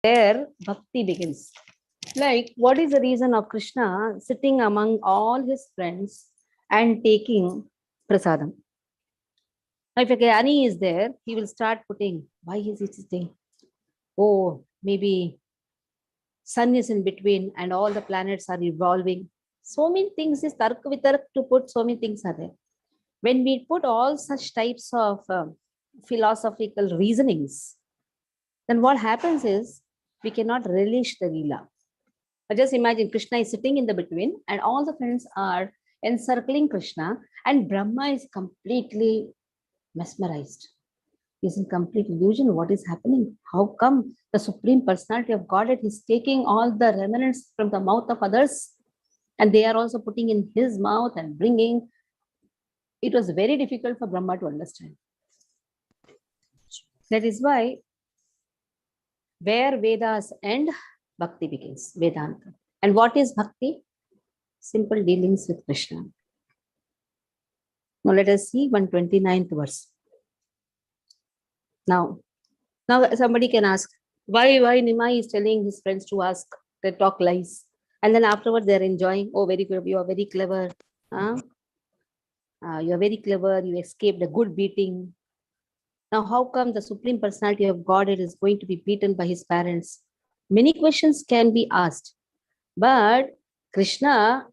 There, bhakti begins. Like, what is the reason of Krishna sitting among all his friends and taking prasadam? Now, if a Gyani is there, he will start putting, why is he sitting? Oh, maybe sun is in between and all the planets are revolving. So many things is tark vitark to put, so many things are there. When we put all such types of philosophical reasonings, then what happens is we cannot relish the Leela. But just imagine Krishna is sitting in the between and all the friends are encircling Krishna and Brahma is completely mesmerized. He's in complete illusion. What is happening? How come the Supreme Personality of Godhead is taking all the remnants from the mouth of others and they are also putting in his mouth and bringing? It was very difficult for Brahma to understand. That is why where Vedas end, Bhakti begins, Vedanta. And what is Bhakti? Simple dealings with Krishna. Now let us see 129th verse. Now somebody can ask, why Nimai is telling his friends to ask, they talk lies. And then afterwards they're enjoying, oh, very good, you are very clever. You are very clever, you escaped a good beating. Now, how come the Supreme Personality of Godhead is going to be beaten by his parents? Many questions can be asked. But Krishna,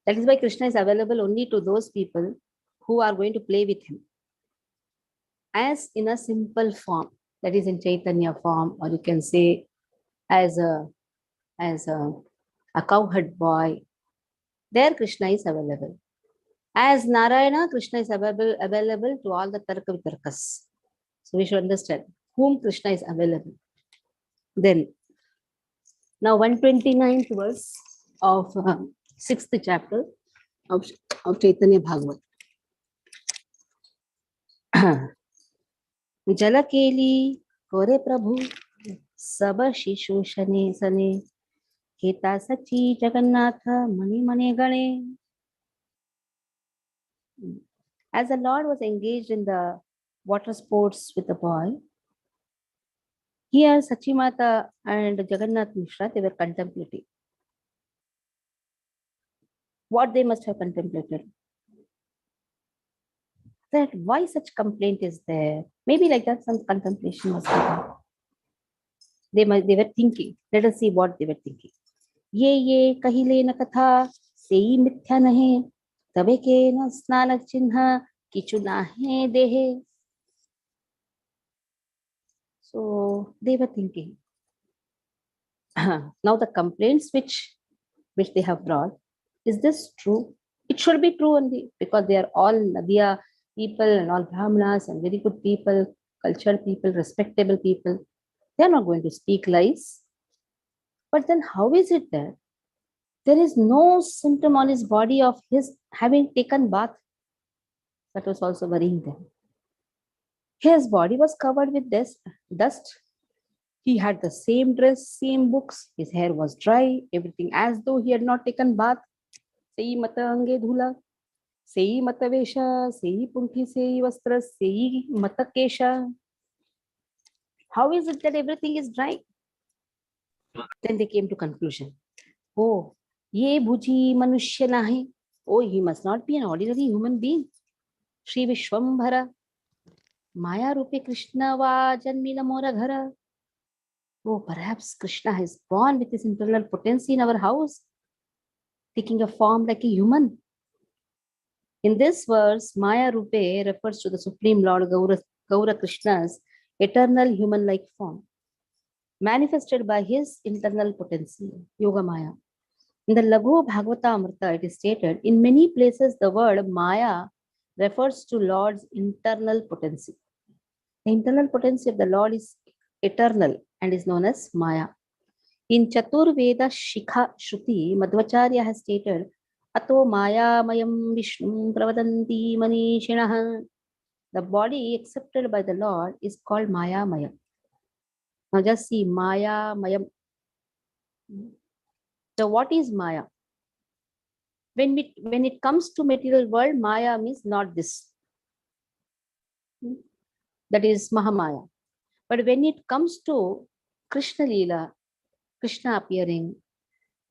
that is why Krishna is available only to those people who are going to play with him. As in a simple form, that is in Chaitanya form, or you can say as a cowherd boy, there Krishna is available. As Narayana, Krishna is available to all the Tarka Vitarkas. So we should understand whom Krishna is available. Then, now 129th verse of 6th chapter of Chaitanya Bhagavata. Jalakeli kore Prabhu saba shishu shane sane Keta sachi Jagannatha mani mane gane. As the Lord was engaged in the water sports with the boy, here Sachimata and Jagannath Mishra, they were contemplating. What they must have contemplated? That why such complaint is there? Maybe like that some contemplation was happening. They were thinking. Let us see what they were thinking. Ye kahile na katha sei mithya nahe tabe ke na snana chinha kichu nahe dehe. So they were thinking. Now the complaints which they have brought, is this true? It should be true only because they are all Nadia people and all Brahmanas and very good people, cultured people, respectable people. They are not going to speak lies. But then how is it that there is no symptom on his body of his having taken bath? That was also worrying them. His body was covered with dust. He had the same dress, same books. His hair was dry, everything as though he had not taken bath. Sei mata ange dhula, sei mata vesha, sei punthi, sei vastra, sei mata kesha. How is it that everything is dry? Then they came to conclusion. Oh, ye bhuji manushya nahi. Oh, he must not be an ordinary human being. Shri Vishwambhara. Maya rupe Krishna va janmila mora ghara. Oh, perhaps Krishna has born with his internal potency in our house, taking a form like a human. In this verse, Maya Rupe refers to the Supreme Lord Gaura Krishna's eternal human-like form, manifested by his internal potency, Yoga Maya. In the Laghu Bhagavata Amrita, it is stated, in many places the word Maya refers to Lord's internal potency. The internal potency of the Lord is eternal and is known as Maya. In Chaturveda Shikha Shruti, Madhvacharya has stated, Ato Maya Mayam Vishnu Pravadanti Manishinaha. The body accepted by the Lord is called Maya Maya. Now just see Maya Mayam. So what is Maya? When it comes to material world, Maya means not this. That is Mahamaya. But when it comes to Krishna Leela, Krishna appearing,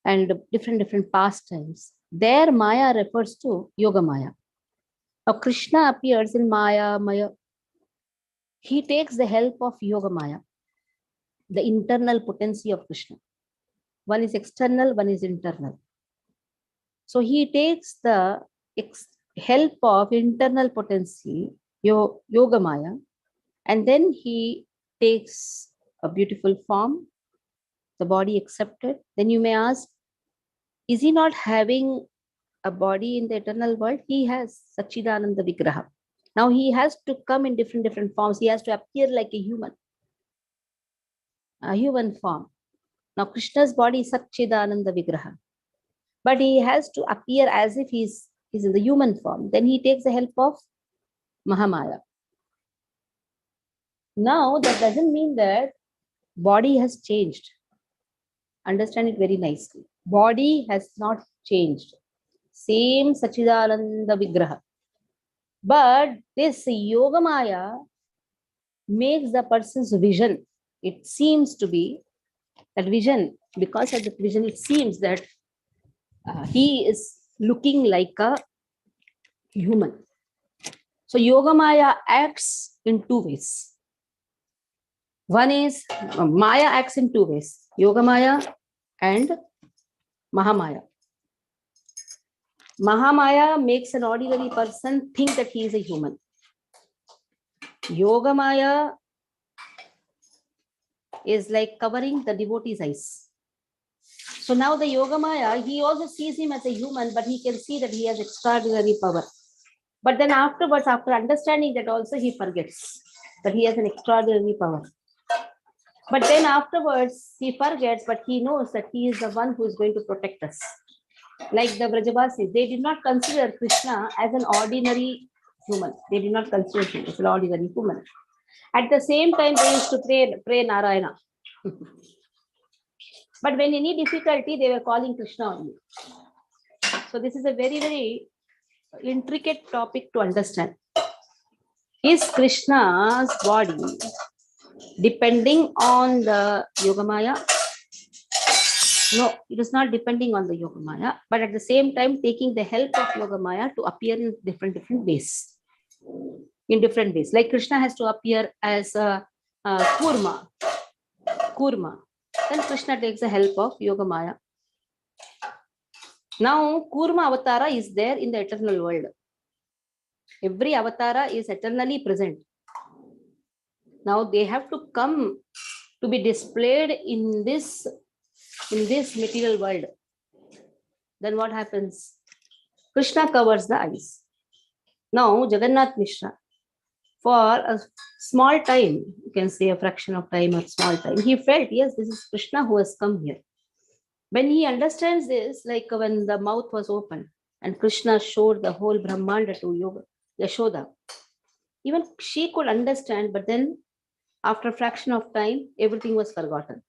and different pastimes, there Maya refers to Yoga Maya. Now Krishna appears in Maya. He takes the help of Yoga Maya, the internal potency of Krishna. One is external, one is internal. So he takes the help of internal potency, Yoga Maya, and then he takes a beautiful form, the body accepted. Then you may ask, is he not having a body in the eternal world? He has Sachidananda Vigraha. Now he has to come in different forms. He has to appear like a human form. Now Krishna's body is Sachidananda Vigraha, but he has to appear as if he's in the human form. Then he takes the help of Mahamaya. Now that doesn't mean that body has changed. Understand it very nicely. Body has not changed. Same Sachidananda Vigraha. But this Yogamaya makes the person's vision. It seems to be that vision. Because of the vision, it seems that he is looking like a human. So Yogamaya acts in two ways. One is Maya acts in two ways, Yogamaya and Mahamaya. Mahamaya makes an ordinary person think that he is a human. Yogamaya is like covering the devotee's eyes. So now the Yogamaya, he also sees him as a human, but he can see that he has extraordinary power. But then afterwards, after understanding that also, he forgets that he has an extraordinary power. But then afterwards, he forgets, but he knows that he is the one who is going to protect us. Like the Vrajavasis, they did not consider Krishna as an ordinary human. They did not consider him as an ordinary human. At the same time, they used to pray Narayana. But when any difficulty, they were calling Krishna only. So this is a very intricate topic to understand. Is Krishna's body depending on the Yogamaya? No, it is not depending on the Yogamaya, but at the same time taking the help of Yogamaya to appear in different ways. In different ways. Like Krishna has to appear as a Kurma. Then Krishna takes the help of Yogamaya. Now, Kurma Avatara is there in the eternal world. Every Avatara is eternally present. Now, they have to come to be displayed in this material world. Then what happens? Krishna covers the eyes. Now, Jagannath Mishra, for a small time, you can say a fraction of time or small time, he felt, yes, this is Krishna who has come here. When he understands this, like when the mouth was open and Krishna showed the whole Brahmanda to Yashoda, even she could understand, but then after a fraction of time, everything was forgotten.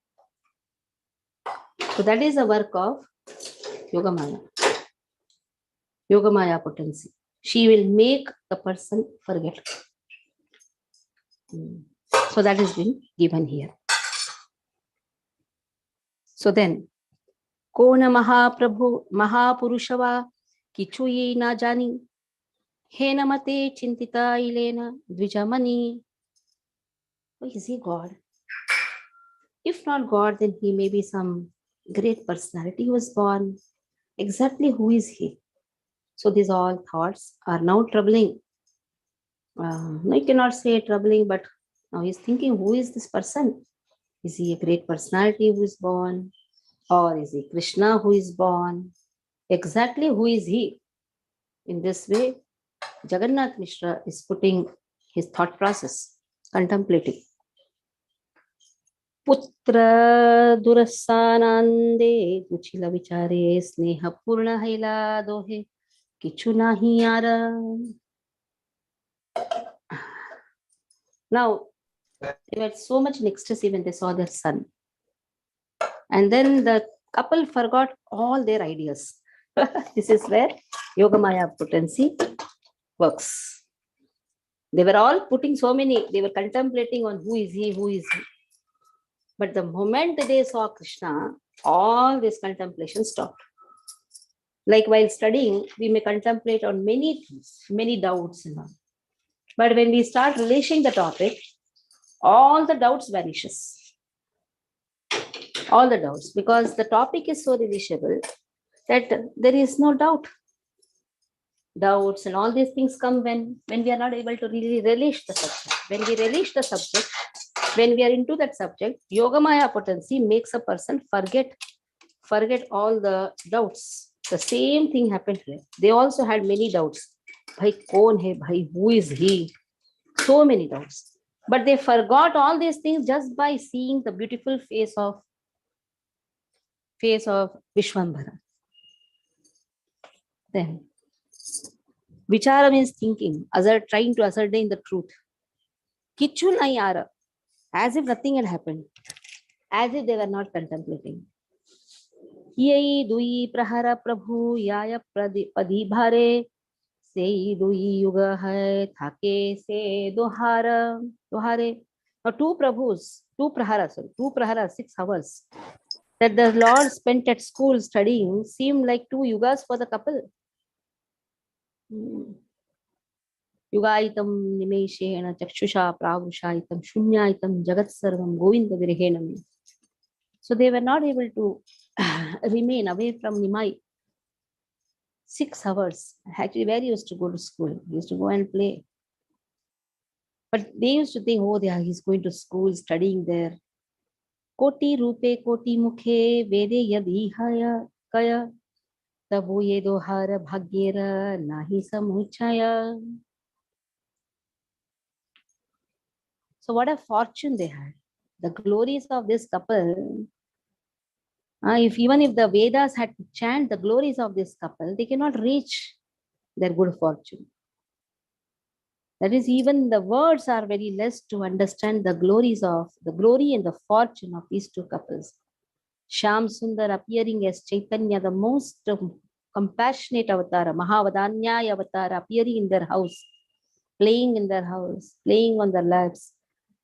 So that is the work of Yogamaya. Yogamaya potency. She will make the person forget. So that has been given here. So then, Kona Mahaprabhu Mahapurusava Kichuyi na jani Henamate Chintita Ilena Dvijamani. Is he God? If not God, then he may be some great personality who was born. Exactly who is he? So these all thoughts are now troubling. No, you cannot say troubling, but now he's thinking, who is this person? Is he a great personality who is born? Or is he Krishna who is born? Exactly who is he? In this way, Jagannath Mishra is putting his thought process, contemplating. Putra Durasanande Kuchila Vichare Sneha Purna Haila Dohe Kichunahi Yara. Now, they were so much in ecstasy when they saw their son. And then the couple forgot all their ideas. This is where Yogamaya potency works. They were all putting so many, they were contemplating on who is he. But the moment they saw Krishna, all this contemplation stopped. Like while studying, we may contemplate on many things, many doubts and all. But when we start relishing the topic, all the doubts vanishes. All the doubts, because the topic is so relishable that there is no doubt. Doubts and all these things come when we are not able to really relish the subject. When we relish the subject, when we are into that subject, Yogamaya potency makes a person forget all the doubts. The same thing happened here. They also had many doubts. Bhai kaun hai? Bhai, who is he? So many doubts. But they forgot all these things just by seeing the beautiful face of Vishwambara. Then, Vichara means thinking, trying to ascertain the truth. Kichu nahi aa raha, as if nothing had happened, as if they were not contemplating. Yei dui prahara prabhu yaya padi bhare, sei dui yuga hai thake se dohare. Now two prahara, 6 hours that the Lord spent at school studying seemed like 2 yugas for the couple. Yugaitam nimeshena chakshusha pravushaitam shunyaitam jagat sarvam govinda virhenam. So they were not able to remain away from Nimai 6 hours. Actually, where he used to go to school, he used to go and play. But they used to think, oh, he's going to school, studying there. Koti rupe koti mukhe vede yadihaya kaya tabo ye dohara bhagyera nahi samuchaya. So what a fortune they had. The glories of this couple, even if the Vedas had to chant the glories of this couple, they cannot reach their good fortune. That is, even the words are very less to understand the glory and the fortune of these two couples. Shyam Sundar appearing as Chaitanya, the most compassionate avatar, Mahavadanyaya avatar, appearing in their house, playing on their laps.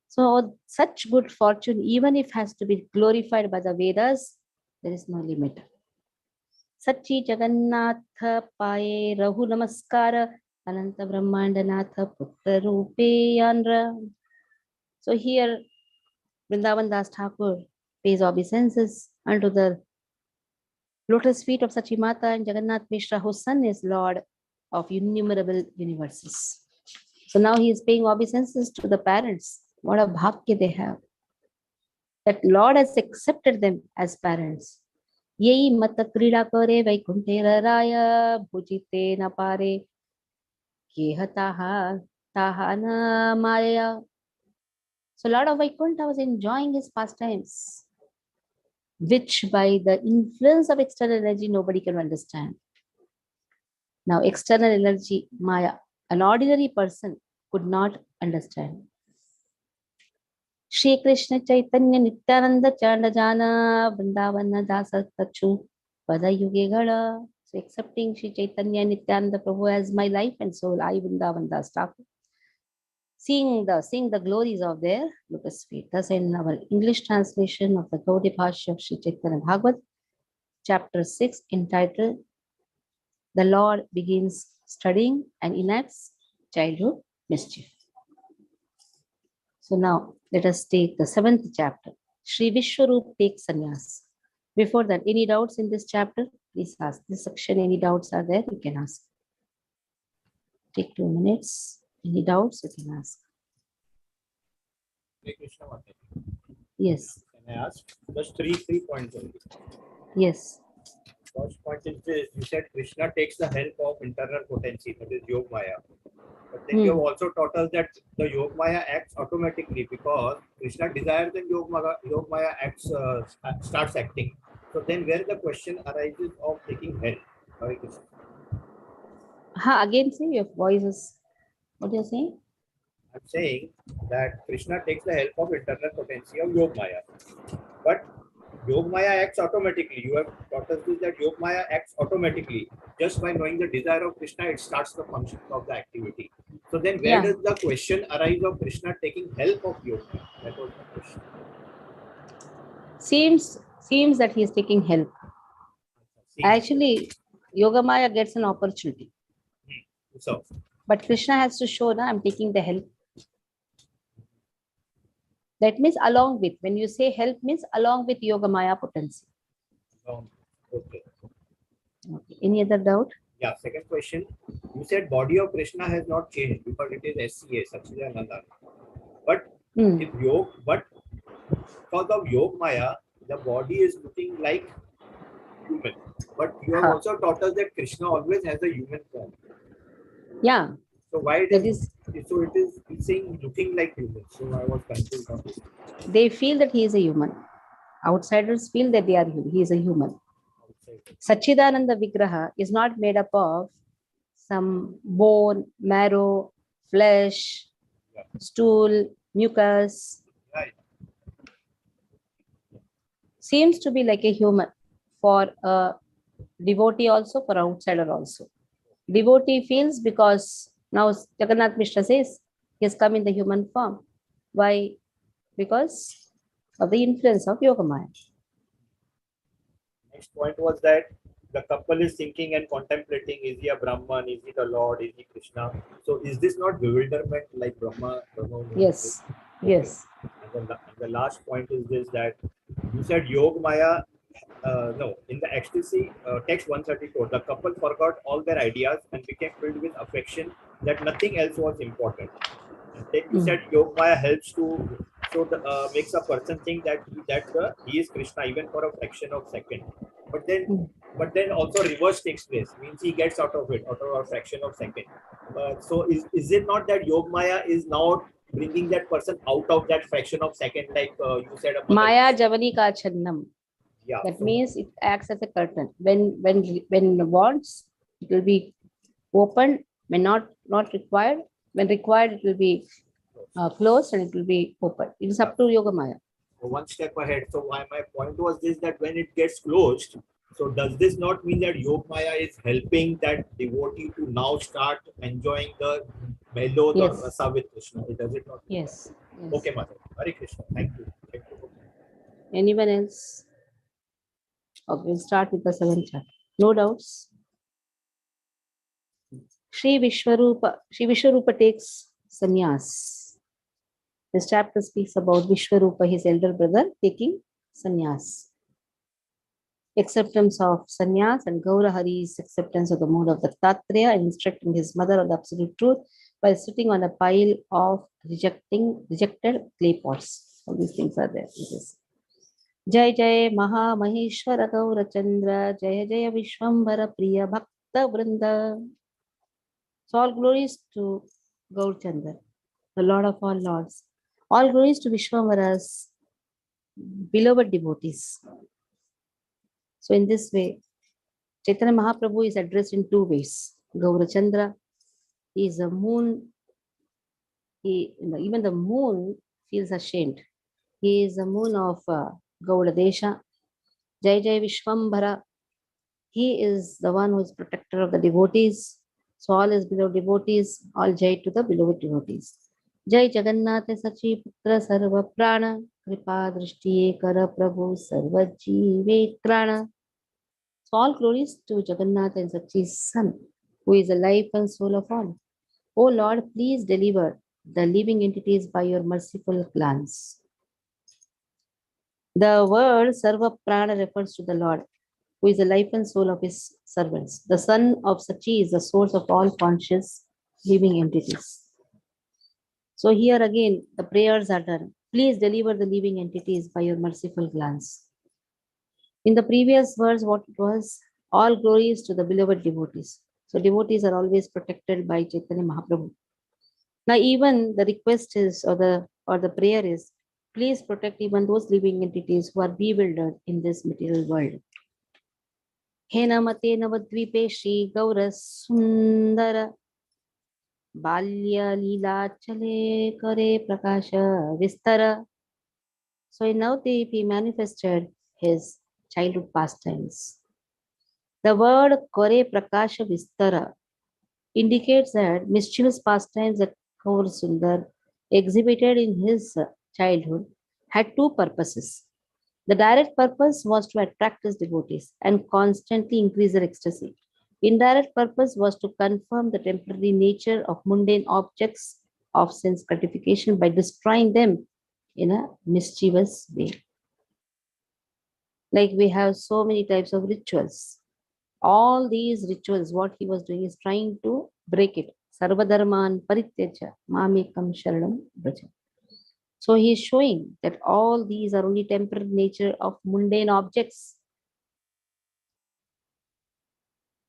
So such good fortune, even if has to be glorified by the Vedas, there is no limit. Sachi Jagannatha Paye Rahu Namaskara Ananta Brahmandanatha Putra Rupe Yandra. So here Vrindavan Das Thakur pays obeisances unto the lotus feet of Sachi Mata and Jagannath Mishra, whose son is Lord of innumerable universes. So now he is paying obeisances to the parents. What a bhakya they have. That Lord has accepted them as parents. Yei mata krida kare vaikuntera raya bhujite na pare kehataha tahana maya. So Lord of Vaikuntha was enjoying his pastimes, which by the influence of external energy nobody can understand. Now external energy, Maya, an ordinary person could not understand. Shri Krishna Chaitanya Nityananda Chandajana Vrindavana Dasa Tachu Pada Yuge Gada. So accepting Shri Chaitanya Nityananda Prabhu as my life and soul, I Vrindavan Das Thakur. Seeing the glories of their lotus feet. Thus in our English translation of the Gaudiya Bhashya of Sri Chaitanya Bhagavat, chapter 6, entitled The Lord Begins Studying and Enacts Childhood Mischief. So now let us take the 7th chapter. Sri Vishwarup takes sannyas. Before that, any doubts in this chapter? Please ask. This section, any doubts are there? You can ask. Take 2 minutes. Any doubts? You can ask. Yes. Can I ask? Just three points only. Yes. First point is this: you said Krishna takes the help of internal potency, that is Yog Maya. But then you have also taught us that the Yog Maya acts automatically because Krishna desires and Yog Maya acts starts acting. So then where the question arises of taking help? Hare Krishna. Again, say your voice is. What you're saying? I'm saying that Krishna takes the help of internal potency of Yog Maya, but Yog Maya acts automatically. You have taught us this, that Yog Maya acts automatically. Just by knowing the desire of Krishna, it starts the function of the activity. So then where does the question arise of Krishna taking help of Yog Maya? That was the question. Seems that he is taking help. See, Actually, Yogamaya gets an opportunity. so But Krishna has to show, na, I'm taking the help. That means along with, when you say help means along with Yogamaya potency. okay. Okay. Any other doubt? Yeah, second question. You said body of Krishna has not changed because it is SCA, Sachidananda. But Hmm. but because of Yog Maya, the body is looking like human. But you have Ha. also taught us that Krishna always has a human form. Yeah, So why it that is is, so it is it's saying looking like human. So I was confused on this. they feel that he is a human. Outsiders feel that he is a human. Outside. Sachidananda Vigraha is not made up of some bone, marrow, flesh, Yeah. stool, mucus. Right. Seems to be like a human for a devotee also, for outsider also. Devotee feels because now Jagannath Mishra says he has come in the human form. Why? Because of the influence of Yogamaya. Next point was that the couple is thinking and contemplating: is he a Brahman? Is he the Lord? Is he Krishna? So is this not bewilderment like Brahma Yes, yes. and the last point is this, that you said Yog Maya. No, in the ecstasy, text 134, the couple forgot all their ideas and became filled with affection that nothing else was important. And then you said Yog Maya helps to makes a person think that he is Krishna even for a fraction of second. But then Mm. also reverse takes place, means he gets out of it out of a fraction of second. So is it not that Yog Maya is now bringing that person out of that fraction of second, like you said a mother? Maya Javani Ka Channam. Yeah. That So means it acts as a curtain. When wants, it will be opened. When not required, when required, it will be closed and it will be open. It is up to Yogamaya. one step ahead. So my point was this, that when it gets closed, so does this not mean that Yog Maya is helping that devotee to now start enjoying the mellows or Yes, rasa with Krishna? Does it not mean that? yes, yes. Okay, Mother. Hare Krishna. Thank you. Thank you. Anyone else? Okay, we'll start with the seventh chapter. No doubts. Sri Vishwarupa takes sannyas. This chapter speaks about Vishwarupa, his elder brother, taking sannyas. Acceptance of sannyas and Gaurahari's acceptance of the mode of the Tattreya and instructing his mother of the absolute truth while sitting on a pile of rejected clay pots. All these things are there. Jai Jai Maha Maheshwara Gaurachandra, Jai Jai Vishwambara Priya Bhakta Vrinda. So all glories to Gaurachandra, the Lord of all lords. All glories to Vishwambara's beloved devotees. So in this way, Chaitanya Mahaprabhu is addressed in two ways. Gaurachandra is a moon. Even the moon feels ashamed. He is the moon of Gauda Jai Jai Vishwambara. He is the one who is protector of the devotees. So all his beloved devotees, all Jai to the beloved devotees. Jai Jagannath Sachi Putra Sarva Prana Kripa Drishti Kara Prabhu Sarva Jivetrana. So all glories to Jagannath and Sachi's son, who is the life and soul of all. O Lord, please deliver the living entities by your merciful glance. The word Sarva Prana refers to the Lord, who is the life and soul of his servants. The son of Sachi is the source of all conscious living entities. So here again, the prayers are done. Please deliver the living entities by your merciful glance. In the previous verse, what it was? All glories to the beloved devotees. So devotees are always protected by Chaitanya Mahaprabhu. Now even the request is, or the prayer is, please protect even those living entities who are bewildered in this material world. He namate navadvipe Shri Gaura Sundara Balya Lila Chale Kare Prakasha Vistara. So in Navadvip he manifested his childhood pastimes. The word Kore Prakasha Vistara indicates that mischievous pastimes that Kaur Sundar exhibited in his childhood had two purposes. The direct purpose was to attract his devotees and constantly increase their ecstasy. Indirect purpose was to confirm the temporary nature of mundane objects of sense gratification by destroying them in a mischievous way. Like we have so many types of rituals. All these rituals, what he was doing is trying to break it. Sarvadharman parityaja mamekam sharanam braja. So he is showing that all these are only temporary nature of mundane objects.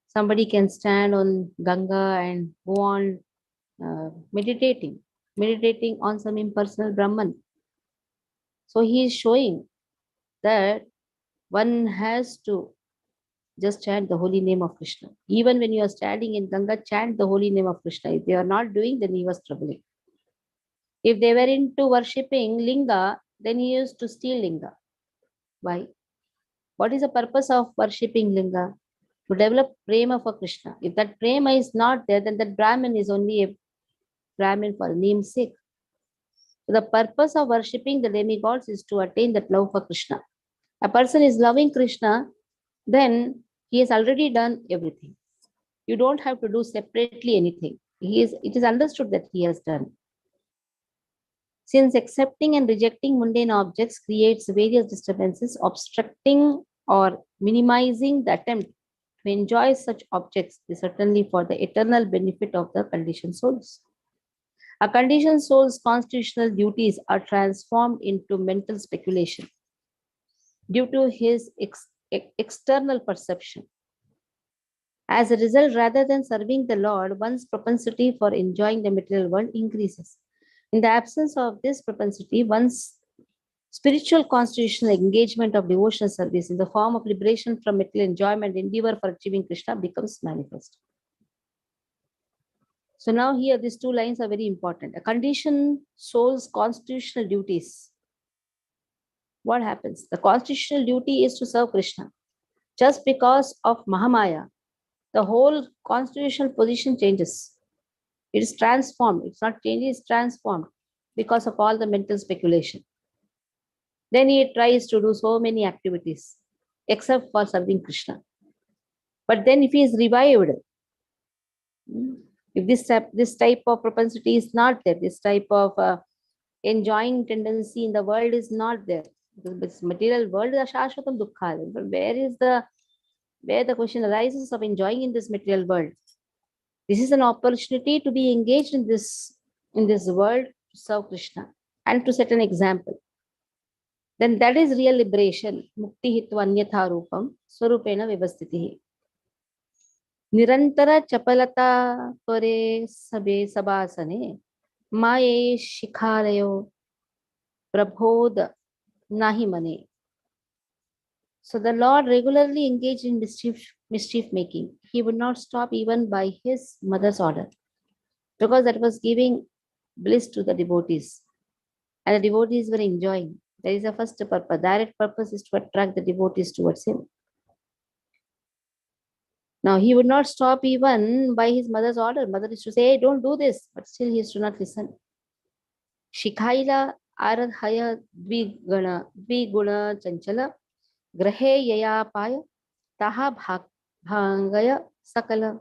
Somebody can stand on Ganga and go on meditating on some impersonal Brahman. So he is showing that one has to just chant the holy name of Krishna. Even when you are standing in Ganga, chant the holy name of Krishna. If they are not doing, then he was troubling. If they were into worshipping Linga, then he used to steal Linga. Why? What is the purpose of worshipping Linga? To develop prema for Krishna. If that prema is not there, then that Brahmin is only a Brahmin for namesake. So the purpose of worshipping the demigods is to attain that love for Krishna. A person is loving Krishna, then he has already done everything. You don't have to do separately anything. It is understood that he has done. Since accepting and rejecting mundane objects creates various disturbances, obstructing or minimizing the attempt to enjoy such objects is certainly for the eternal benefit of the conditioned souls. A conditioned soul's constitutional duties are transformed into mental speculation due to his external perception. As a result, rather than serving the Lord, one's propensity for enjoying the material world increases. In the absence of this propensity, one's spiritual constitutional engagement of devotional service in the form of liberation from material enjoyment, endeavor for achieving Krishna becomes manifest. So now here these two lines are very important. A conditioned soul's constitutional duties. What happens? The constitutional duty is to serve Krishna. Just because of Mahamaya, the whole constitutional position changes. It is transformed. It's not changed, it's transformed because of all the mental speculation. Then he tries to do so many activities except for serving Krishna. But then if he is revived, if this type of propensity is not there, this type of enjoying tendency in the world is not there, this material world is ashashvatam dukkha. But where the question arises of enjoying in this material world? This is an opportunity to be engaged in this world to serve Krishna and to set an example. Then that is real liberation. Mukti hitva anyatha rupam swarupena vivastitihi. Nirantara chapalata kore sabe sabasane maye shikharayo prabodh nahi mane. So the Lord regularly engaged in mischief making. He would not stop even by his mother's order, because that was giving bliss to the devotees. And the devotees were enjoying. That is the first purpose. Direct purpose is to attract the devotees towards him. Now, he would not stop even by his mother's order. Mother used to say, hey, don't do this. But still he used to not listen. Shikhaila aradhaya dviguna chanchala grahe yaya paya taha bhangaya sakala.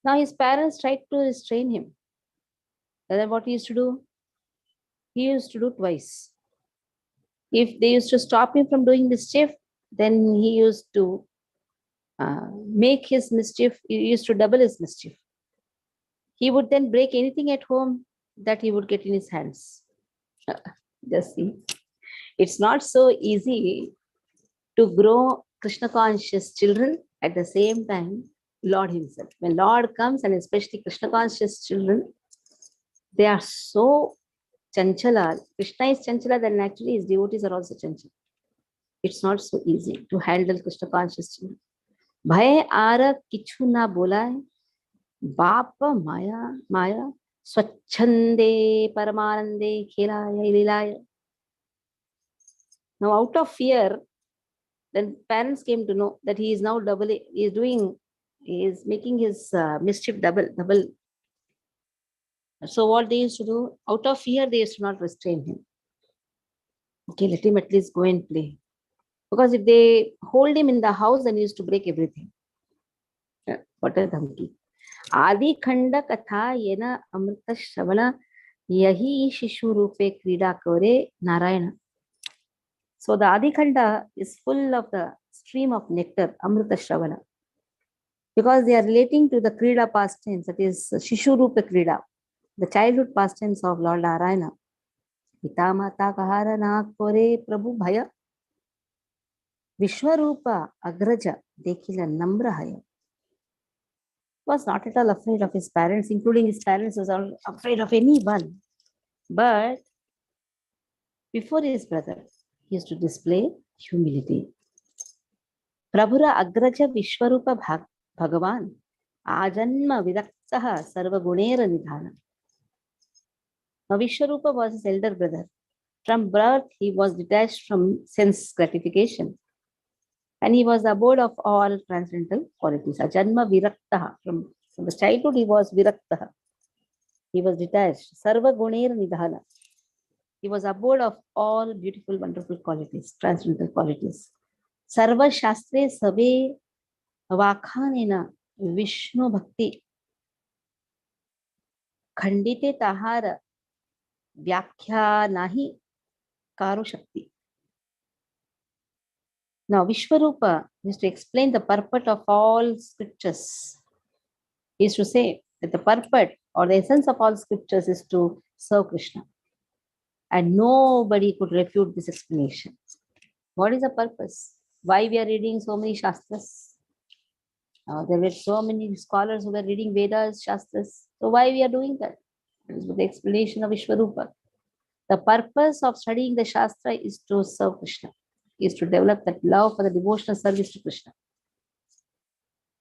Now, his parents tried to restrain him. And then what he used to do? He used to do twice. If they used to stop him from doing mischief, then he used to make his mischief, he used to double his mischief. He would then break anything at home that he would get in his hands. Just see. It's not so easy to grow Krishna conscious children at the same time, Lord himself. When Lord comes, and especially Krishna conscious children, they are so chanchala. Krishna is chanchala, then actually his devotees are also chanchala. It's not so easy to handle Krishna conscious children. भय are किछु ना बोला है बाप माया स्वच्छंदे परमानंदे खेलाय लीलाय. Now out of fear, then parents came to know that he is now he is making his mischief double. So what they used to do, out of fear, they used to not restrain him. Okay, let him at least go and play. Because if they hold him in the house, then he used to break everything. What a dhamki. Adikhand katha yena amrita shravana yahi shishu rupe krida kore Narayana. So the Adikhanda is full of the stream of nectar, amrita shravana. Because they are relating to the krida pastimes, that is shishu rupe krida, the childhood pastimes of Lord Narayana. Pita mata kahara naak kore prabhu bhaya. Vishwarupa agraja dekila namra haya. Was not at all afraid of his parents, including his parents, was not afraid of anyone. But before his brother, he used to display humility. Prabhura agraja Vishwarupa Bhagavan ajanma vidaktah sarvagunera nidhana. Now Vishwarupa was his elder brother. From birth, he was detached from sense gratification. And he was the abode of all transcendental qualities. Ajanma viraktaha. From the childhood, he was viraktaha. He was detached. Sarva guner nidhana. He was abode of all beautiful, wonderful qualities, transcendental qualities. Sarva shastre sabe vakhanena Vishnu bhakti khandite tahara vyakhya nahi karu shakti. Now, Vishwarupa used to explain the purport of all scriptures. He used to say that the purport or the essence of all scriptures is to serve Krishna. And nobody could refute this explanation. What is the purpose? Why we are reading so many Shastras? There were so many scholars who were reading Vedas, Shastras. So why we are doing that? That is with the explanation of Vishwarupa. The purpose of studying the Shastra is to serve Krishna, is to develop that love for the devotional service to Krishna.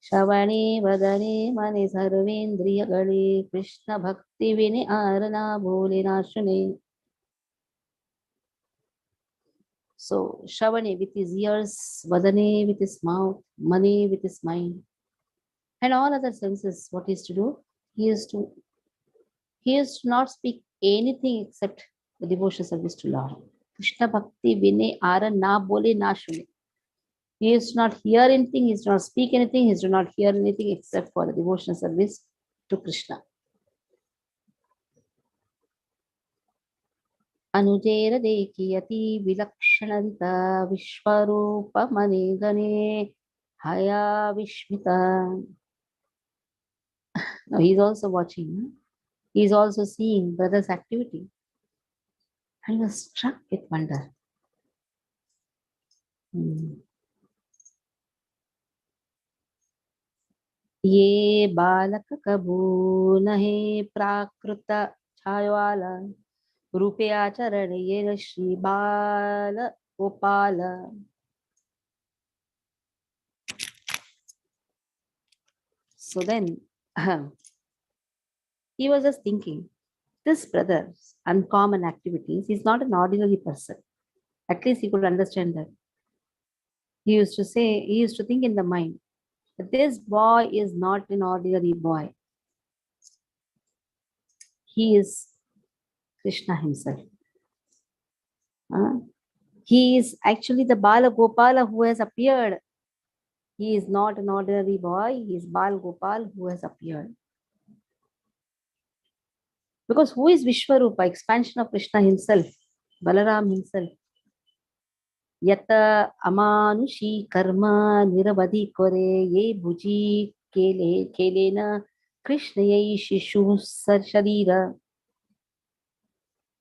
Shavani vadane mani sarvendriya gali Krishna bhakti vini arana bhole nashune. So Shavani with his ears, vadane with his mouth, mani with his mind, and all other senses. What he is to do? He is to not speak anything except the devotional service to Lord. Krishna bhakti vini arana na bole nashune. He is to not hear anything, he is to not speak anything, he is to not hear anything except for the devotional service to Krishna. Anujera deki yati vilakshananta vishwarupa manigane haya vishmita. Now he is also watching. He is also seeing brother's activity. And he was struck with wonder. ये बालक कबू नहे प्राकृत छायवाला रूपे आचरण ये श्री बाल Gopal. So then he was just thinking, this brother's uncommon activities is not an ordinary person. At least he could understand that. He used to think in the mind that this boy is not an ordinary boy. He is Krishna himself. He is actually the Bala Gopala who has appeared. He is not an ordinary boy. He is Bal Gopal who has appeared. Because who is Vishwarupa? Expansion of Krishna himself, Balaram himself. Yata amanushi karma niravadi kore ye bhuji kelena Krishna ye shishu sharira.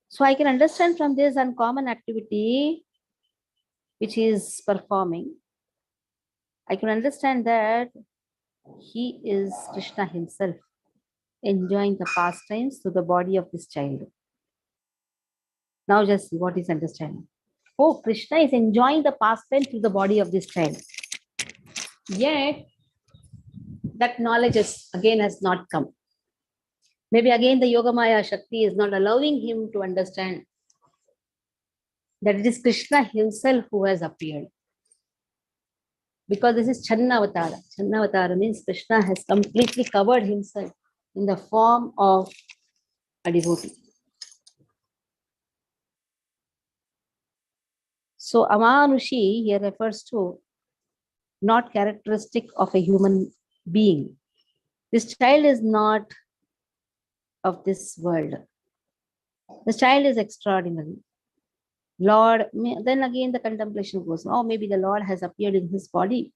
So I can understand from this uncommon activity which he is performing, I can understand that he is Krishna himself, enjoying the pastimes through the body of this child. Now just see what is understanding. Oh, Krishna is enjoying the pastime through the body of this child. Yet, that knowledge has not come. Maybe again the Yogamaya Shakti is not allowing him to understand that it is Krishna himself who has appeared. Because this is Channavatara. Channavatara means Krishna has completely covered himself in the form of a devotee. So Amanushi here refers to not characteristic of a human being. This child is not of this world. The child is extraordinary. Lord, then again the contemplation goes, oh, maybe the Lord has appeared in his body.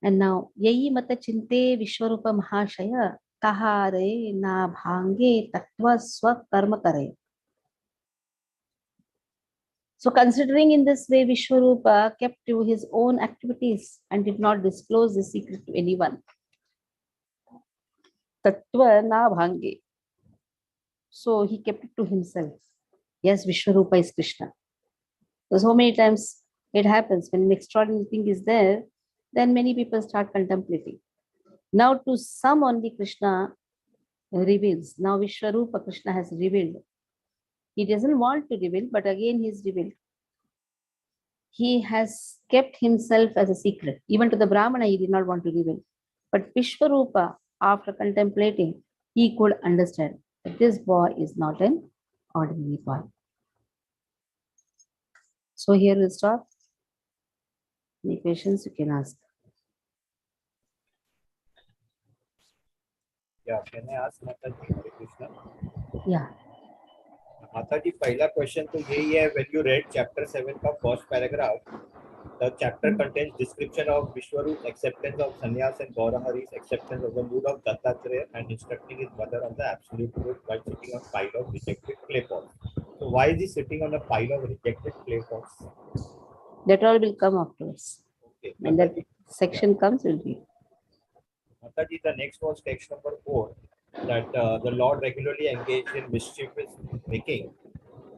And now, Yayi Mata Chinte Vishwarupa Mahashaya Kahare Na Bhange Tattva Swa Karma Kare. So considering in this way, Vishwarupa kept to his own activities and did not disclose the secret to anyone. Tattva Na Bhange. So he kept it to himself. Yes, Vishwarupa is Krishna. So many times it happens when an extraordinary thing is there, then many people start contemplating. Now to some only Krishna reveals. Now Vishwarupa Krishna has revealed. He doesn't want to reveal, but again he is revealed. He has kept himself as a secret. Even to the Brahmana, he did not want to reveal. But Vishwarupa, after contemplating, he could understand that this boy is not an ordinary boy. So here we'll stop. Any questions you can ask? Yeah, can I ask Mataji? Hare Krishna. Yeah. Mataji, पहला question तो यही है. When you read chapter 7 का first paragraph, the chapter contains description of Vishwarupa's acceptance of sannyas and Gaurahari's acceptance of the mood of Dattatreya and instructing his mother on the absolute truth while sitting on a pile of rejected clay pots. So why is he sitting on a pile of rejected clay pots? That all will come afterwards. Okay. When that Mataji, section comes, will be. Mataji, the next was text number 4, that the Lord regularly engaged in mischievous making,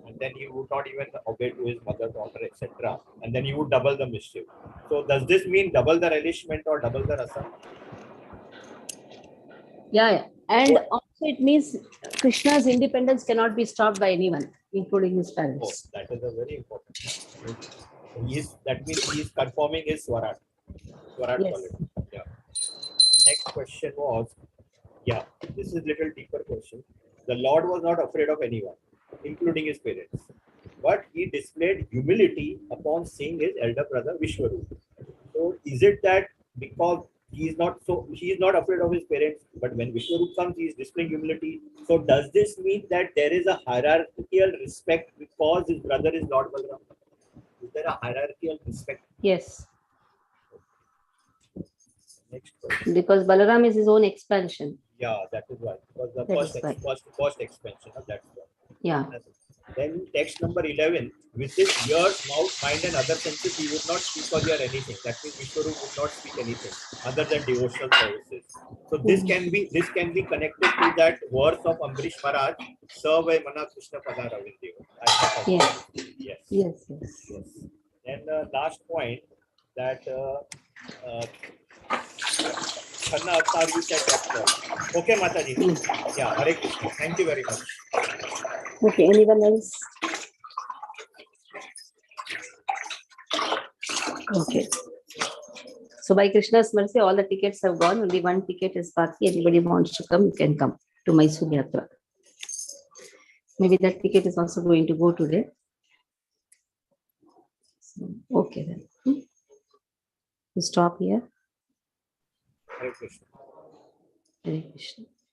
and then he would not even obey to his mother, daughter, etc. And then he would double the mischief. So does this mean double the relishment or double the rasa? Yeah. And also it means Krishna's independence cannot be stopped by anyone, including his Oh, parents. that is a very important point. That means he is confirming his Swarat Yes. quality. Yeah. Next question was, yeah, this is little deeper question. The Lord was not afraid of anyone, including his parents, but he displayed humility upon seeing his elder brother Vishwarupa. So is it that because he is not afraid of his parents, but when Vishwarupa comes, he is displaying humility. So does this mean that there is a hierarchical respect because his brother is Lord Balaram? Is there a hierarchical respect? Yes. Next question. Because Balaram is his own expansion. Yeah, that is why. Because the That is why. first expansion. That's why. Yeah. Then text number 11, with his ears, mouth, mind and other senses, he would not speak or hear anything. That means Vishwarupa would not speak anything other than devotional services. So this can be connected to that verse of Ambrish Maharaj, Savai Mana Krishna Pada Ravindeva. Yes. Yes. Yes. Yes. Yes. Then last point, that Khanna Avatar, you said that point. Okay, Mataji. Yeah, Hare Krishna. Thank you very much. Okay. Anyone else? Okay. So by Krishna's mercy, all the tickets have gone. Only one ticket is baki. Anybody wants to come, you can come to Mysore Yatra. Maybe that ticket is also going to go today. So, okay then. We stop here. Hare Krishna. Hare Krishna.